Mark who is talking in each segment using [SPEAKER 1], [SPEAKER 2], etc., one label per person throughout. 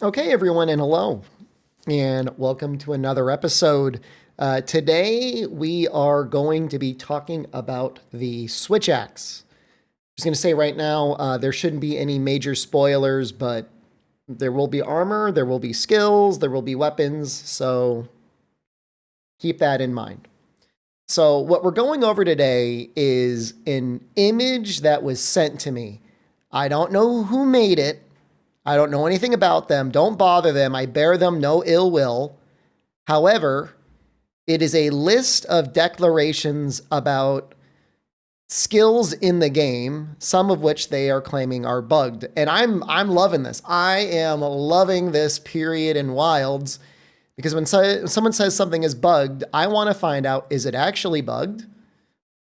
[SPEAKER 1] Okay, everyone, and hello, and welcome to another episode. Today, we are going to be talking about the switch axe. I'm just going to say right now, there shouldn't be any major spoilers, but there will be armor, there will be skills, there will be weapons, so keep that in mind. So, what we're going over today is an image that was sent to me. I don't know who made it. I don't know anything about them. Don't bother them. I bear them no ill will. However, it is a list of declarations about skills in the game, some of which they are claiming are bugged. And I'm loving this. I am loving this period in Wilds because when someone says something is bugged, I want to find out, is it actually bugged,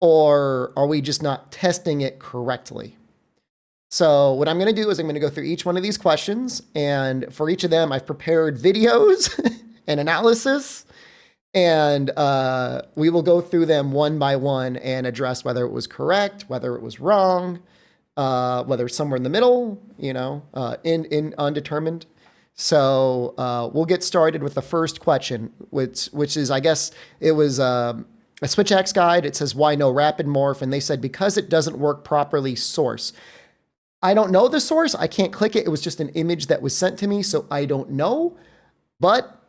[SPEAKER 1] or are we just not testing it correctly? So what I'm going to do is I'm going to go through each one of these questions, and for each of them, I've prepared videos and analysis, and we will go through them one by one and address whether it was correct, whether it was wrong, whether it's somewhere in the middle, in undetermined. So we'll get started with the first question, which is, I guess it was a Switch X guide. It says, why no rapid morph? And they said, because it doesn't work properly, source. I don't know the source. I can't click it. It was just an image that was sent to me, so I don't know. But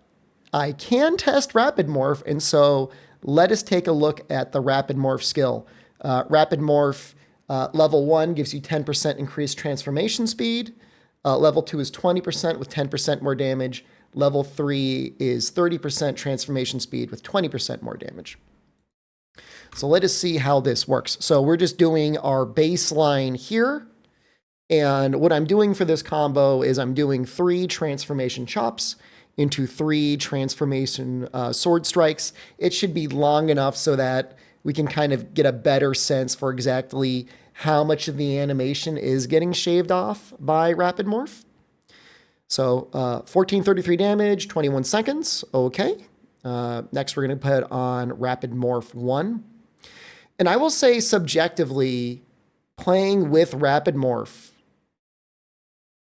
[SPEAKER 1] I can test rapid morph, and so let us take a look at the rapid morph skill. Rapid morph level 1 gives you 10% increased transformation speed. Level 2 is 20% with 10% more damage. Level 3 is 30% transformation speed with 20% more damage. So let us see how this works. So we're just doing our baseline here. And what I'm doing for this combo is I'm doing 3 transformation chops into 3 transformation sword strikes. It should be long enough so that we can kind of get a better sense for exactly how much of the animation is getting shaved off by rapid morph. So 1433 damage, 21 seconds. Okay. Next, we're going to put on rapid morph 1. And I will say subjectively, playing with rapid morph,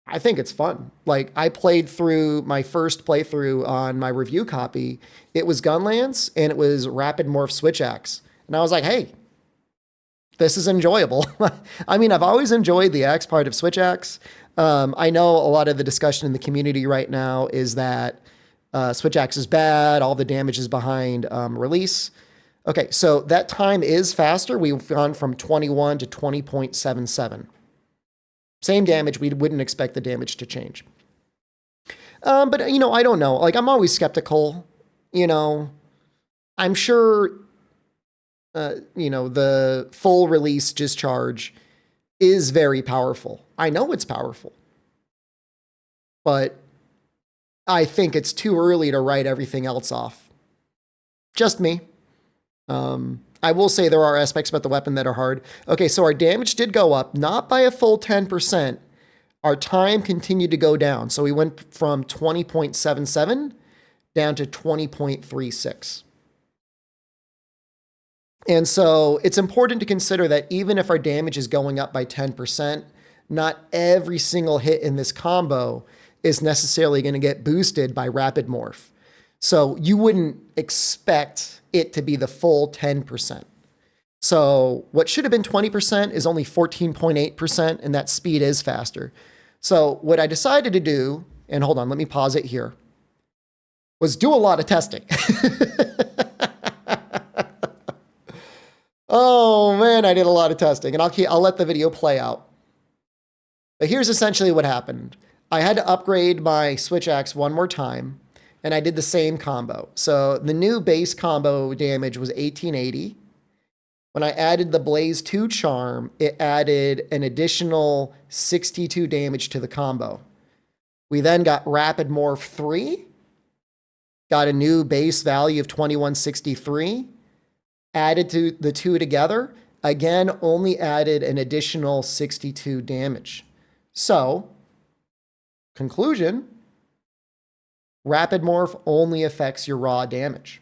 [SPEAKER 1] I think it's fun. Like, I played through my first playthrough on my review copy. It was Gunlance and it was Rapid Morph Switch Axe. And I was like, hey, this is enjoyable. I mean, I've always enjoyed the axe part of Switch Axe. I know a lot of the discussion in the community right now is that Switch Axe is bad. All the damage is behind release. Okay, so that time is faster. We've gone from 21 to 20.77. Same damage, we wouldn't expect the damage to change. But, I don't know. Like, I'm always skeptical. I'm sure, the full release discharge is very powerful. I know it's powerful. But I think it's too early to write everything else off. Just me. I will say there are aspects about the weapon that are hard. Okay, so our damage did go up, not by a full 10%. Our time continued to go down. So we went from 20.77 down to 20.36. And so it's important to consider that even if our damage is going up by 10%, not every single hit in this combo is necessarily going to get boosted by rapid morph. So you wouldn't expect it to be the full 10%. So what should have been 20% is only 14.8%, and that speed is faster. So what I decided to do, and hold on, let me pause it here, was do a lot of testing. Oh man, I did a lot of testing, and I'll let the video play out. But here's essentially what happened. I had to upgrade my Switch Axe one more time, and I did the same combo. So the new base combo damage was 1880. When I added the Blaze 2 charm, it added an additional 62 damage to the combo. We then got Rapid Morph 3, got a new base value of 2163, added to the two together, again, only added an additional 62 damage. So, conclusion, Rapid Morph only affects your raw damage.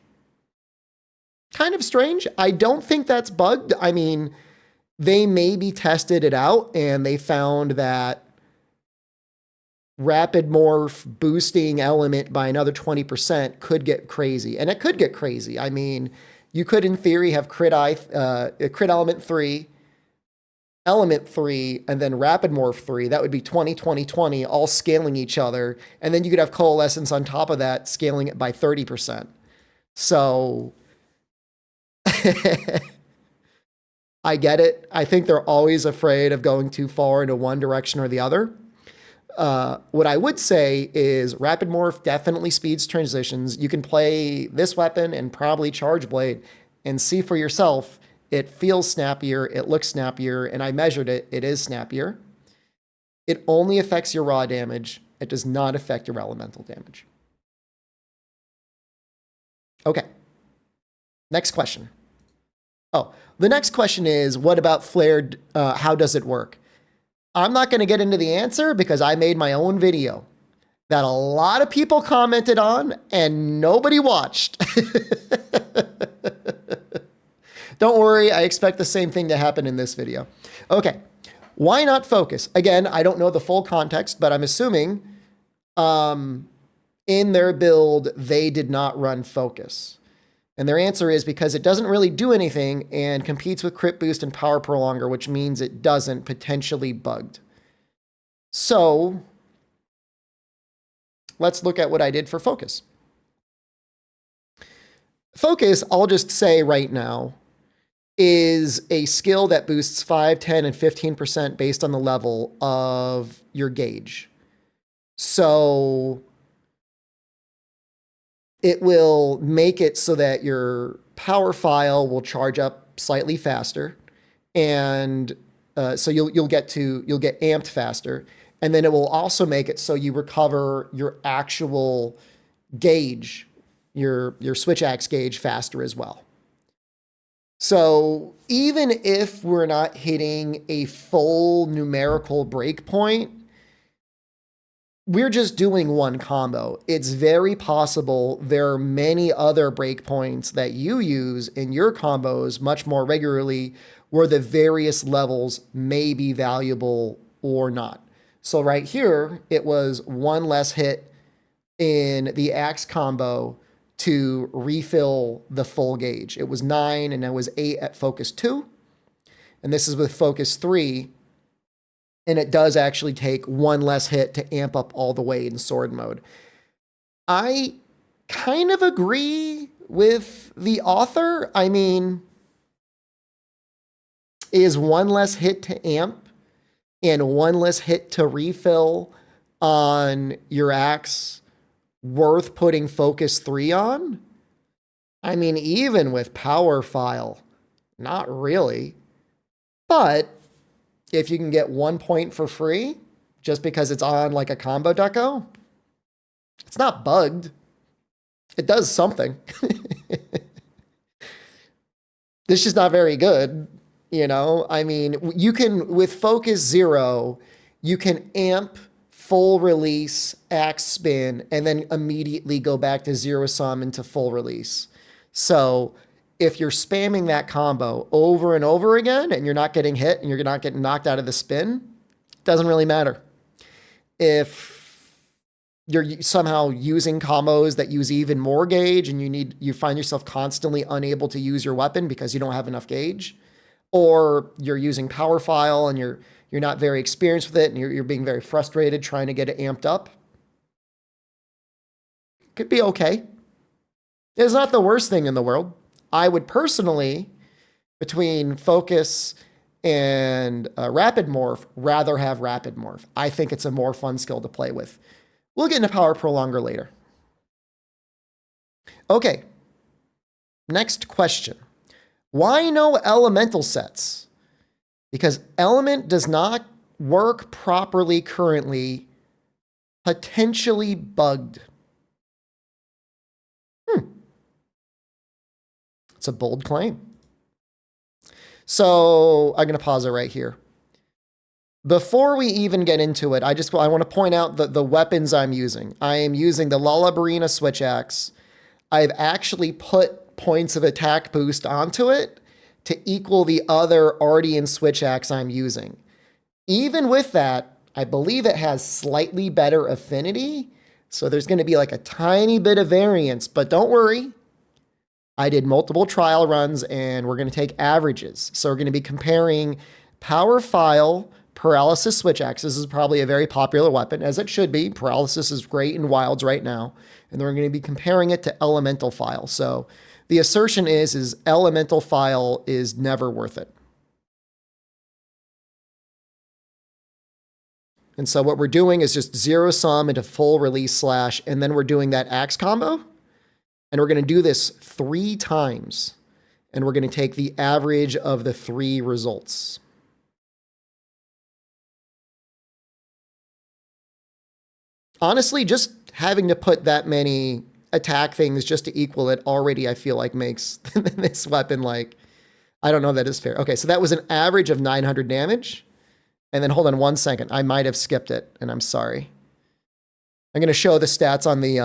[SPEAKER 1] Kind of strange. I don't think that's bugged. I mean, they maybe tested it out and they found that rapid morph boosting element by another 20% could get crazy. And it could get crazy. I mean, you could, in theory, have crit element 3, element 3, and then rapid morph 3. That would be 20, 20, 20, all scaling each other. And then you could have coalescence on top of that, scaling it by 30%. So I get it. I think they're always afraid of going too far into one direction or the other. What I would say is rapid morph definitely speeds transitions. You can play this weapon and probably Charge Blade and see for yourself. It feels snappier. It looks snappier. And I measured it. It is snappier. It only affects your raw damage. It does not affect your elemental damage. Okay. Next question. Oh, the next question is, what about flared? How does it work? I'm not going to get into the answer because I made my own video that a lot of people commented on and nobody watched. Don't worry, I expect the same thing to happen in this video. Okay, why not focus? Again, I don't know the full context, but I'm assuming in their build, they did not run focus. And their answer is because it doesn't really do anything and competes with crit boost and power prolonger, which means it doesn't, potentially bugged. So let's look at what I did for focus. Focus, I'll just say right now, is a skill that boosts 5, 10, and 15% based on the level of your gauge. So it will make it so that your power phial will charge up slightly faster, and so you'll get amped faster, and then it will also make it so you recover your actual gauge, your switch axe gauge faster as well. So even if we're not hitting a full numerical breakpoint, we're just doing one combo. It's very possible there are many other breakpoints that you use in your combos much more regularly where the various levels may be valuable or not. So right here, it was one less hit in the axe combo to refill the full gauge. It was 9 and it was 8 at focus 2. And this is with focus 3. And it does actually take one less hit to amp up all the way in sword mode. I kind of agree with the author. I mean, is one less hit to amp and one less hit to refill on your axe worth putting focus 3 on? I mean, even with power phial, not really. But if you can get 1 point for free just because it's on like a combo deco, it's not bugged. It does something. It's just not very good, you know? I mean, you can, with focus 0, you can amp full release, axe spin, and then immediately go back to 0 sum into full release. So if you're spamming that combo over and over again and you're not getting hit and you're not getting knocked out of the spin, it doesn't really matter. If you're somehow using combos that use even more gauge and you find yourself constantly unable to use your weapon because you don't have enough gauge, or you're using power phial and you're not very experienced with it and you're being very frustrated trying to get it amped up, it could be okay. It's not the worst thing in the world. I would personally, between focus and rapid morph, rather have rapid morph. I think it's a more fun skill to play with. We'll get into power prolonger later. Okay. Next question. Why no elemental sets? Because element does not work properly currently, potentially bugged. It's a bold claim. So I'm going to pause it right here. Before we even get into it, I want to point out the weapons I'm using. I am using the Lullabarina switch axe. I've actually put points of attack boost onto it to equal the other Ardian switch axe I'm using. Even with that, I believe it has slightly better affinity. So there's going to be like a tiny bit of variance, but don't worry. I did multiple trial runs and we're going to take averages. So we're going to be comparing power phial paralysis switch axe. This is probably a very popular weapon, as it should be. Paralysis is great in wilds right now. And then we're going to be comparing it to elemental phial. So the assertion is elemental phial is never worth it. And so what we're doing is just zero sum into full release slash, and then we're doing that axe combo. And we're going to do this 3 times. And we're going to take the average of the 3 results. Honestly, just having to put that many attack things just to equal it already, I feel like makes this weapon like, I don't know that is fair. Okay, so that was an average of 900 damage. And then hold on 1 second. I might have skipped it, and I'm sorry. I'm going to show the stats on the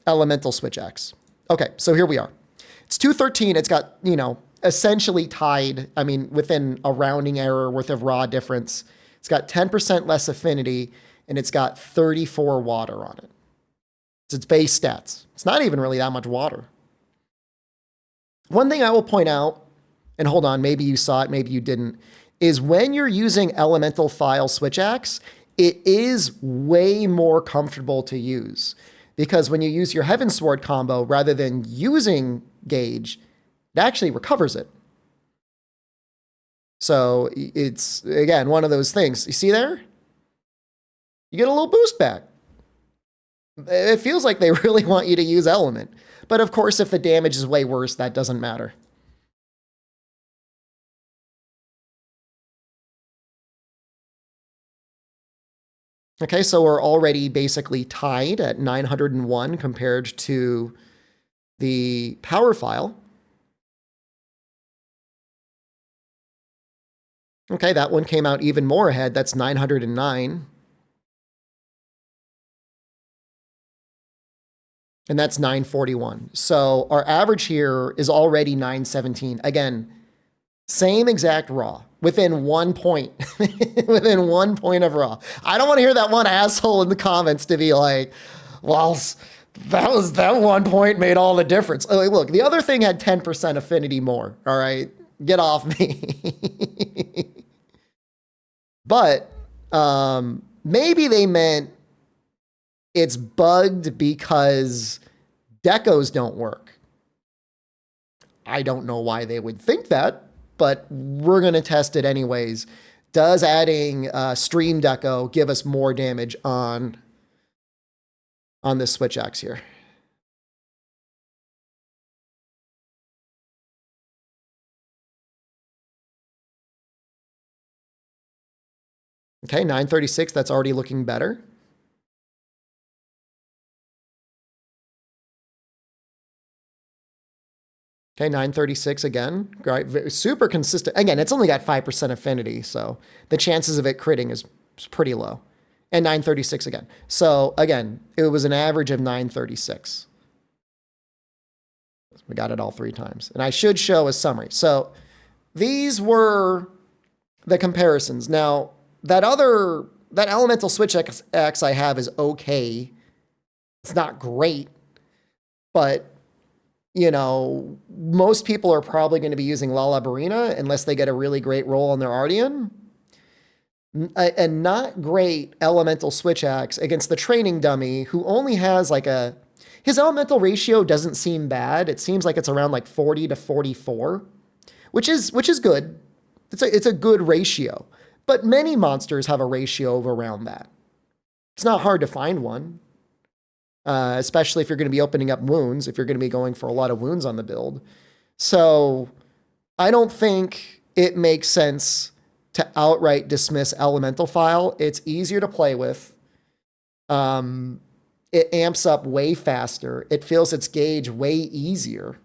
[SPEAKER 1] elemental switch axe. Okay, so here we are. It's 213. It's got, you know, essentially tied, I mean, within a rounding error worth of raw difference. It's got 10% less affinity, and it's got 34 water on it. It's its base stats. It's not even really that much water. One thing I will point out, and hold on, maybe you saw it, maybe you didn't, is when you're using elemental phial switch axe, it is way more comfortable to use. Because when you use your Heaven Sword combo, rather than using gauge, it actually recovers it. So it's, again, one of those things. You see there? You get a little boost back. It feels like they really want you to use element. But of course, if the damage is way worse, that doesn't matter. Okay, so we're already basically tied at 901 compared to the power phial. Okay, that one came out even more ahead. That's 909. And that's 941. So our average here is already 917. Again, same exact raw. Within 1 point. Within 1 point of raw. I don't want to hear that one asshole in the comments to be like, well, that 1 point made all the difference. Oh, look, the other thing had 10% affinity more. All right. Get off me. But maybe they meant it's bugged because decos don't work. I don't know why they would think that, but we're going to test it anyways. Does adding stream deco give us more damage on this switch axe here? Okay, 936, that's already looking better. Okay, 936 again. Great, super consistent. Again, it's only got 5% affinity, so the chances of it critting is pretty low. And 936 again. So again, it was an average of 936. We got it all 3 times. And I should show a summary. So these were the comparisons. Now, that elemental switch axe I have is okay. It's not great, but you know, most people are probably going to be using La Barina unless they get a really great roll on their Ardian. A not great elemental switch axe against the training dummy who only has like his elemental ratio doesn't seem bad. It seems like it's around like 40 to 44, which is good. It's a good ratio, but many monsters have a ratio of around that. It's not hard to find one. Especially if you're going to be opening up wounds, if you're going to be going for a lot of wounds on the build. So I don't think it makes sense to outright dismiss elemental phial. It's easier to play with. It amps up way faster. It fills its gauge way easier.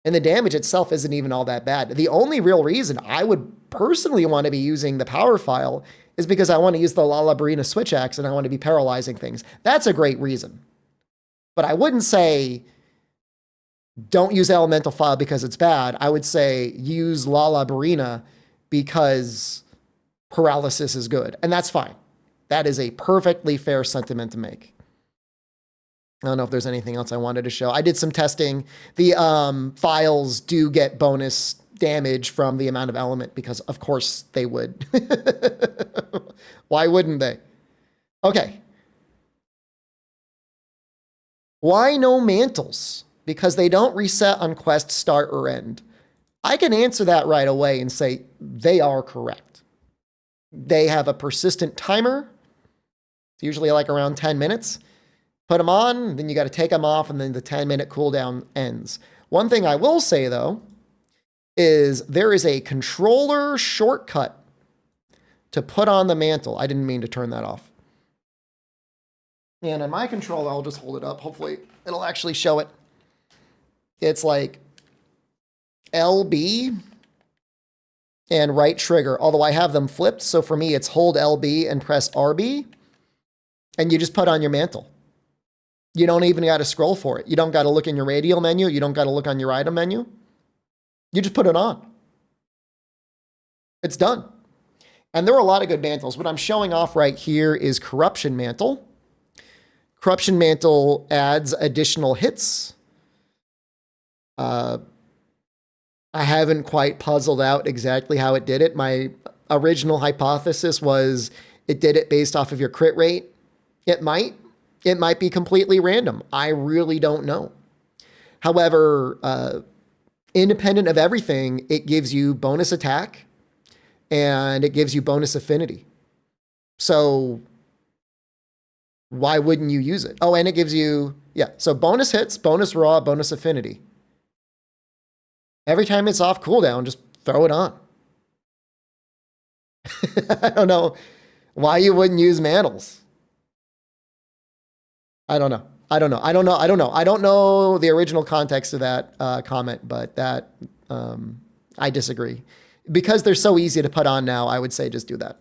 [SPEAKER 1] And the damage itself isn't even all that bad. The only real reason I would personally want to be using the power phial is because I want to use the La Barina switch axe and I want to be paralyzing things. That's a great reason. But I wouldn't say don't use elemental phial because it's bad. I would say use La Barina because paralysis is good. And that's fine. That is a perfectly fair sentiment to make. I don't know if there's anything else I wanted to show. I did some testing. The phials do get bonus damage from the amount of element because, of course, they would. Why wouldn't they? Okay. Why no mantles? Because they don't reset on quest start or end. I can answer that right away and say they are correct. They have a persistent timer. It's usually like around 10 minutes. Put them on, then you got to take them off, and then the 10-minute cooldown ends. One thing I will say, though, is there is a controller shortcut to put on the mantle. I didn't mean to turn that off. And on my controller, I'll just hold it up. Hopefully, it'll actually show it. It's like LB and right trigger, although I have them flipped. So for me, it's hold LB and press RB, and you just put on your mantle. You don't even got to scroll for it. You don't got to look in your radial menu. You don't got to look on your item menu. You just put it on. It's done. And there are a lot of good mantles. What I'm showing off right here is Corruption Mantle. Corruption Mantle adds additional hits. I haven't quite puzzled out exactly how it did it. My original hypothesis was it did it based off of your crit rate. It might. It might be completely random. I really don't know. However, independent of everything, it gives you bonus attack and it gives you bonus affinity. So why wouldn't you use it? Oh, and it gives you, yeah, so bonus hits, bonus raw, bonus affinity. Every time it's off cooldown, just throw it on. I don't know why you wouldn't use mantles. I don't know. I don't know the original context of that comment, but that I disagree. Because they're so easy to put on now, I would say just do that.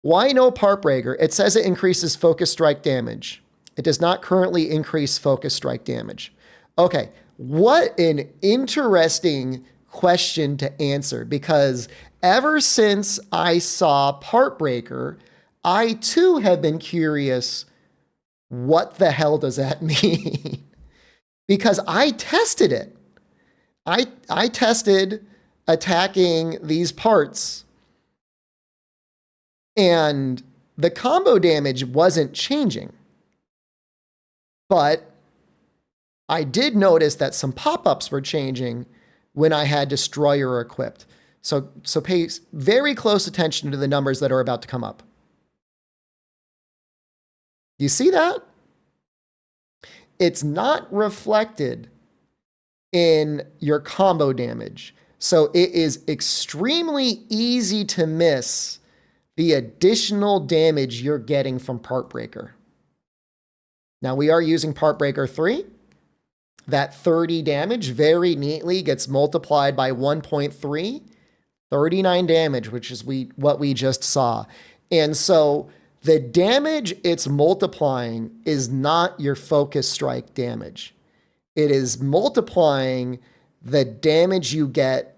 [SPEAKER 1] Why no Partbreaker? It says it increases focus strike damage. It does not currently increase focus strike damage. Okay, what an interesting question to answer, because ever since I saw Partbreaker, I too have been curious, what the hell does that mean? Because I tested it. I tested attacking these parts, and the combo damage wasn't changing. But I did notice that some pop-ups were changing when I had Destroyer equipped. So pay very close attention to the numbers that are about to come up. You see that? It's not reflected in your combo damage. So it is extremely easy to miss the additional damage you're getting from Partbreaker. Now we are using Partbreaker 3. That 30 damage very neatly gets multiplied by 1.3, 39 damage, which is what we just saw. And so the damage it's multiplying is not your focus strike damage. It is multiplying the damage you get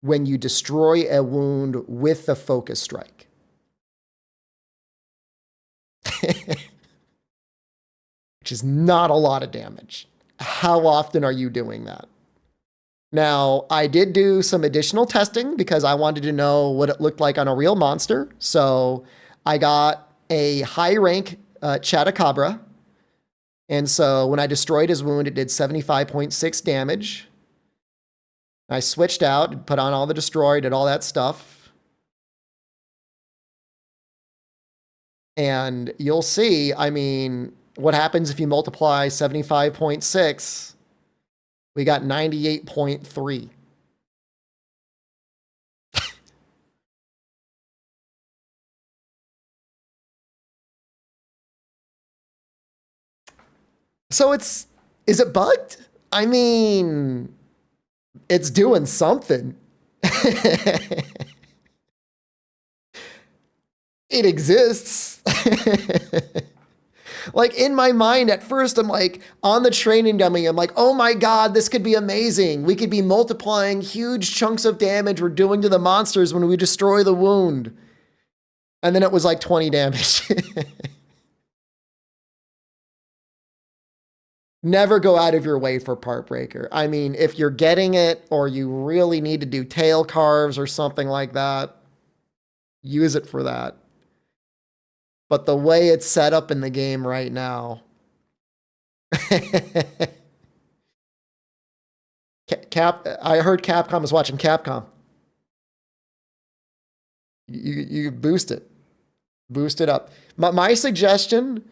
[SPEAKER 1] when you destroy a wound with the focus strike. Which is not a lot of damage. How often are you doing that? Now, I did do some additional testing because I wanted to know what it looked like on a real monster. So I got a high rank Chatacabra. And so when I destroyed his wound, it did 75.6 damage. I switched out, put on all the destroy, did all that stuff. And you'll see, I mean, what happens if you multiply 75.6? We got 98.3. So is it bugged? I mean, it's doing something. It exists. Like in my mind at first, I'm like on the training dummy, I'm like, oh my God, this could be amazing. We could be multiplying huge chunks of damage we're doing to the monsters when we destroy the wound. And then it was like 20 damage. Never go out of your way for Partbreaker. I mean, if you're getting it or you really need to do tail carves or something like that, use it for that. But the way it's set up in the game right now. I heard Capcom is watching Capcom. You boost it. Boost it up. My suggestion,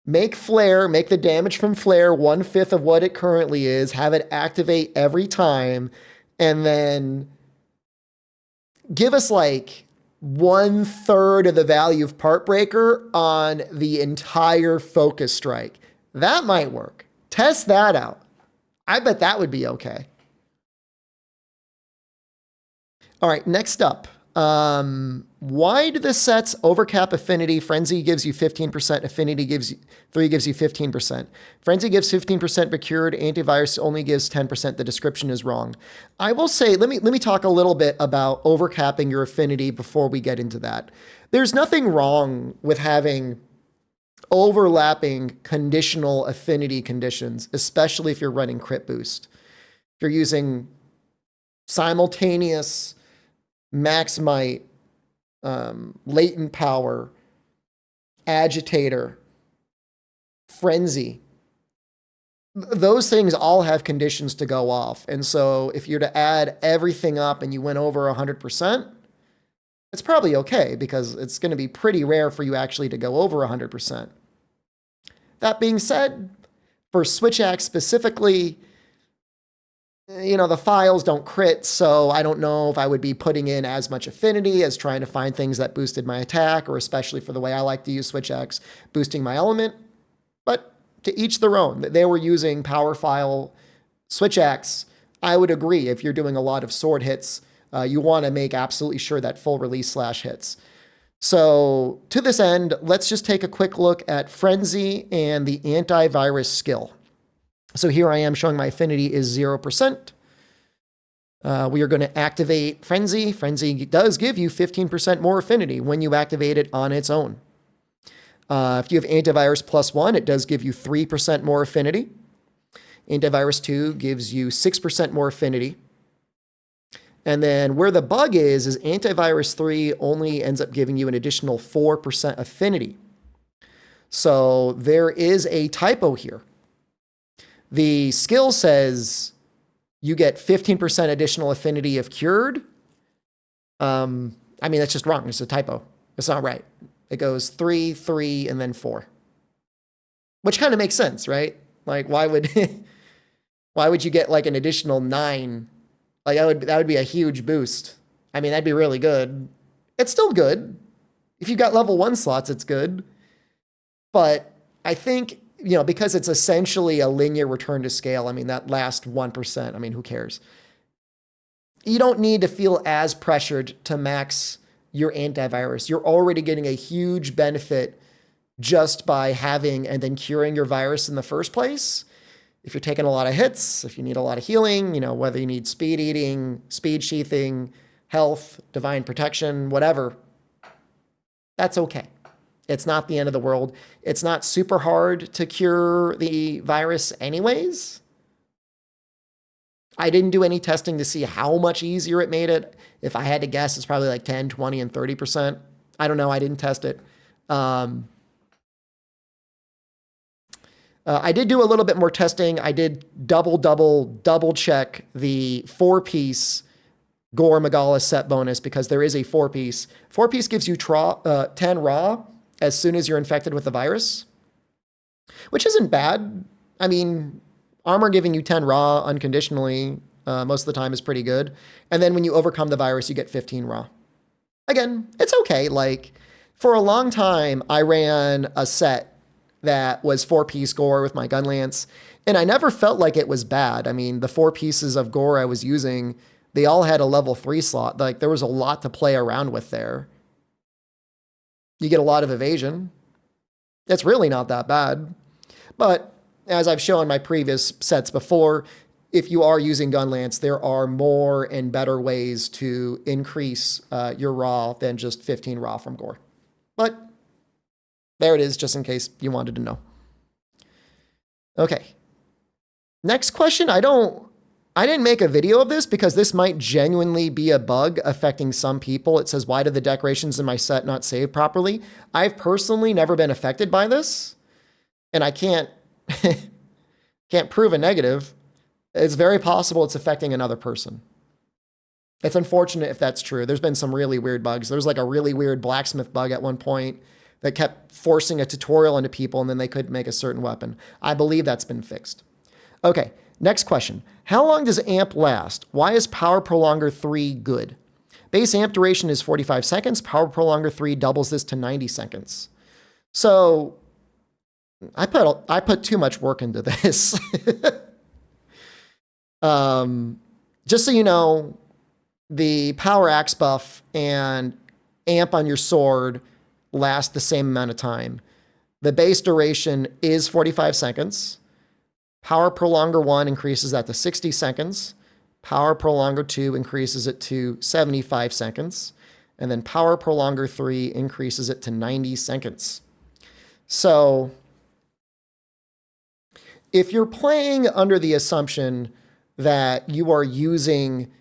[SPEAKER 1] make flare, make the damage from flare 1/5 of what it currently is, have it activate every time, and then give us like 1/3 of the value of Partbreaker on the entire focus strike. That might work. Test that out. I bet that would be okay. All right, next up. Why do the sets overcap Affinity? Frenzy gives you 15%. Affinity gives you 15%. Frenzy gives 15% procured. Antivirus only gives 10%. The description is wrong. I will say, let me talk a little bit about overcapping your Affinity before we get into that. There's nothing wrong with having overlapping conditional Affinity conditions, especially if you're running crit boost. If you're using simultaneous max might, latent power, agitator, frenzy. Those things all have conditions to go off. And so if you're to add everything up and you went over 100%, it's probably okay because it's going to be pretty rare for you actually to go over 100%. That being said, for Switch Axe specifically, you know, the Phials don't crit, so I don't know if I would be putting in as much Affinity as trying to find things that boosted my attack, or especially for the way I like to use Switch Axe, boosting my element. But to each their own. They were using Power Phial Switch Axe. I would agree if you're doing a lot of sword hits, you want to make absolutely sure that full release slash hits. So to this end, let's just take a quick look at Frenzy and the antivirus skill. So here I am showing my Affinity is 0%. We are going to activate Frenzy. Frenzy does give you 15% more Affinity when you activate it on its own. If you have Antivirus +1, it does give you 3% more Affinity. Antivirus 2 gives you 6% more Affinity. And then where the bug is Antivirus 3 only ends up giving you an additional 4% Affinity. So there is a typo here. The skill says you get 15% additional Affinity if cured. I mean, that's just wrong. It's a typo. It's not right. It goes 3, 3, and then 4. Which kind of makes sense, right? Like, why would you get like an additional 9? Like, that would be a huge boost. I mean, that'd be really good. It's still good. If you've got level 1 slots, it's good. But I think, you know, because it's essentially a linear return to scale, I mean, that last 1%, I mean, who cares? You don't need to feel as pressured to max your antivirus. You're already getting a huge benefit just by having and then curing your virus in the first place. If you're taking a lot of hits, if you need a lot of healing, you know, whether you need speed eating, speed sheathing, health, divine protection, whatever, that's okay. It's not the end of the world. It's not super hard to cure the virus anyways. I didn't do any testing to see how much easier it made it. If I had to guess, it's probably like 10, 20, and 30%. I don't know. I didn't test it. I did do a little bit more testing. I did double check the 4-piece Gore Magala set bonus because there is a 4-piece. 4-piece gives you 10 raw as soon as you're infected with the virus, which isn't bad. I mean, armor giving you 10 raw unconditionally most of the time is pretty good. And then when you overcome the virus, you get 15 raw. Again, it's okay. Like, for a long time, I ran a set that was 4-piece Gore with my gun lance, and I never felt like it was bad. I mean, the 4 pieces of Gore I was using, they all had a level 3 slot. Like, there was a lot to play around with there. You get a lot of evasion. It's really not that bad. But as I've shown my previous sets before, if you are using gun lance, there are more and better ways to increase your raw than just 15 raw from Gore. But there it is, just in case you wanted to know. Okay. Next question. I didn't make a video of this because this might genuinely be a bug affecting some people. It says, why did the decorations in my set not save properly? I've personally never been affected by this, and I can't prove a negative. It's very possible it's affecting another person. It's unfortunate if that's true. There's been some really weird bugs. There's like a really weird blacksmith bug at one point that kept forcing a tutorial into people, and then they couldn't make a certain weapon. I believe that's been fixed. Okay, next question. How long does amp last? Why is Power Prolonger 3 good? Base amp duration is 45 seconds. Power Prolonger 3 doubles this to 90 seconds. So I put too much work into this. Just so you know, the power axe buff and amp on your sword last the same amount of time. The base duration is 45 seconds. Power Prolonger 1 increases that to 60 seconds. Power Prolonger 2 increases it to 75 seconds. And then Power Prolonger 3 increases it to 90 seconds. So if you're playing under the assumption that you are using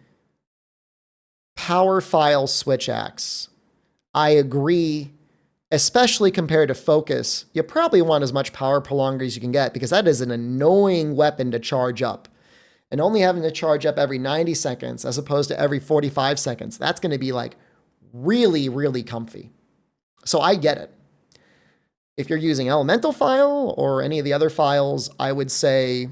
[SPEAKER 1] power phial switch axe, I agree. Especially compared to focus, you probably want as much power prolonger as you can get, because that is an annoying weapon to charge up. And only having to charge up every 90 seconds as opposed to every 45 seconds, that's going to be like really, really comfy. So I get it. If you're using elemental phial or any of the other phials, I would say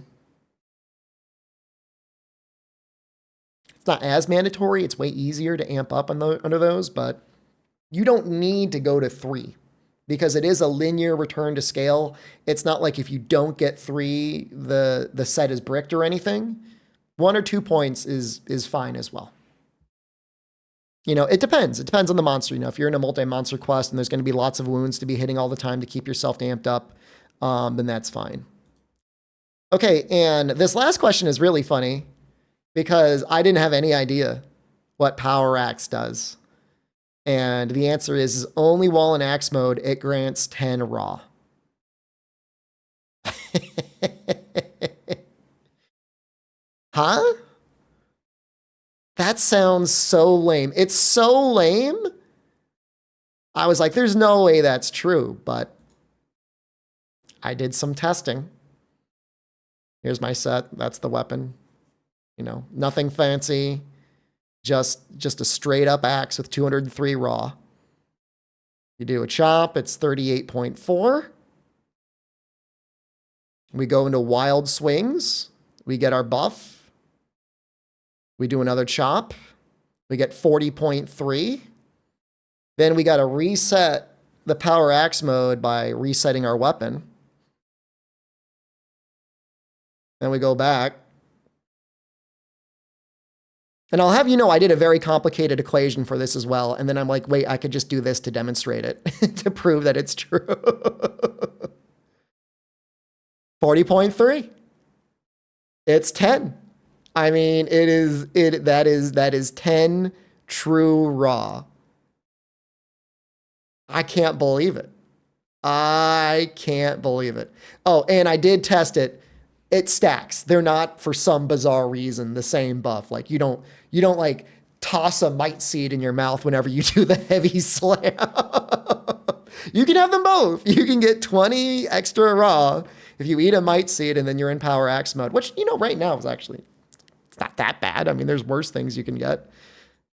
[SPEAKER 1] it's not as mandatory. It's way easier to amp up under those, but you don't need to go to 3 because it is a linear return to scale. It's not like if you don't get 3, the set is bricked or anything. 1 or 2 points is fine as well. You know, it depends. It depends on the monster. You know, if you're in a multi-monster quest and there's going to be lots of wounds to be hitting all the time to keep yourself amped up, then that's fine. Okay, and this last question is really funny because I didn't have any idea what Power Axe does. And the answer is only while in axe mode, it grants 10 raw. Huh? That sounds so lame. It's so lame. I was like, there's no way that's true, but I did some testing. Here's my set. That's the weapon. You know, nothing fancy. Just a straight up axe with 203 raw. You do a chop, it's 38.4. We go into wild swings. We get our buff. We do another chop. We get 40.3. Then we got to reset the power axe mode by resetting our weapon. Then we go back. And I'll have you know, I did a very complicated equation for this as well. And then I'm like, wait, I could just do this to demonstrate it, to prove that it's true. 40.3. It's 10. I mean, that is 10 true raw. I can't believe it. I can't believe it. Oh, and I did test it. It stacks. They're not, for some bizarre reason, the same buff. Like you don't like toss a might seed in your mouth whenever you do the heavy slam. You can have them both. You can get 20 extra raw if you eat a might seed and then you're in power axe mode, which, you know, right now is actually, it's not that bad. I mean, there's worse things you can get.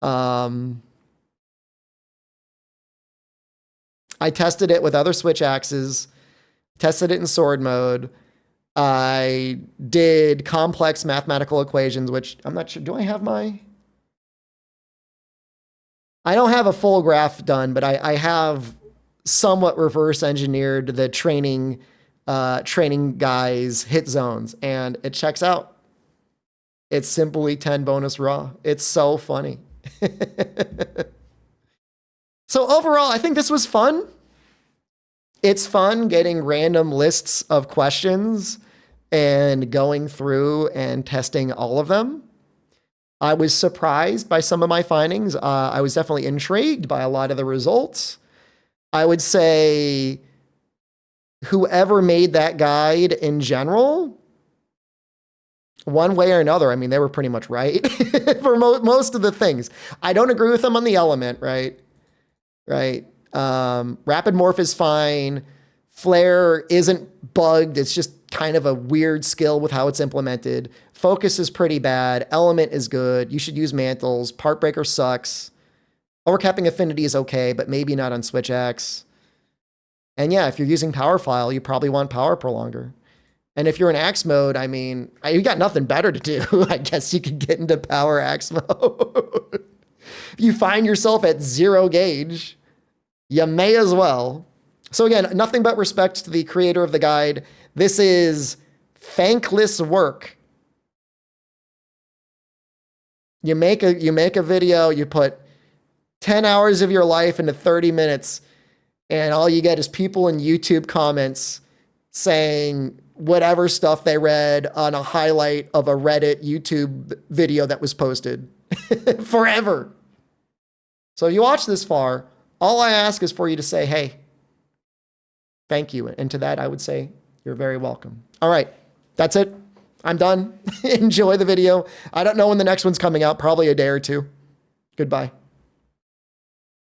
[SPEAKER 1] I tested it with other switch axes, tested it in sword mode. I did complex mathematical equations, which I'm not sure. Do I have my? I don't have a full graph done, but I have somewhat reverse engineered the training guys hit zones, and it checks out. It's simply 10 bonus raw. It's so funny. So overall, I think this was fun. It's fun getting random lists of questions and going through and testing all of them. I was surprised by some of my findings. I was definitely intrigued by a lot of the results. I would say whoever made that guide in general, one way or another, I mean, they were pretty much right for most of the things. I don't agree with them on the element, right? Right. Rapid morph is fine. Flare isn't bugged. It's just kind of a weird skill with how it's implemented. Focus is pretty bad. Element is good. You should use mantles. Partbreaker sucks. Overcapping affinity is okay, but maybe not on Switch X. And yeah, if you're using power phial, you probably want power prolonger. And if you're in axe mode, I mean, you got nothing better to do. I guess you could get into power axe mode. If you find yourself at 0 gauge, you may as well. So again, nothing but respect to the creator of the guide. This is thankless work. You make a video, you put 10 hours of your life into 30 minutes, and all you get is people in YouTube comments saying whatever stuff they read on a highlight of a Reddit YouTube video that was posted forever. So if you watch this far, all I ask is for you to say, hey, thank you. And to that, I would say, you're very welcome. All right, that's it. I'm done. Enjoy the video. I don't know when the next one's coming out, probably a day or two. Goodbye.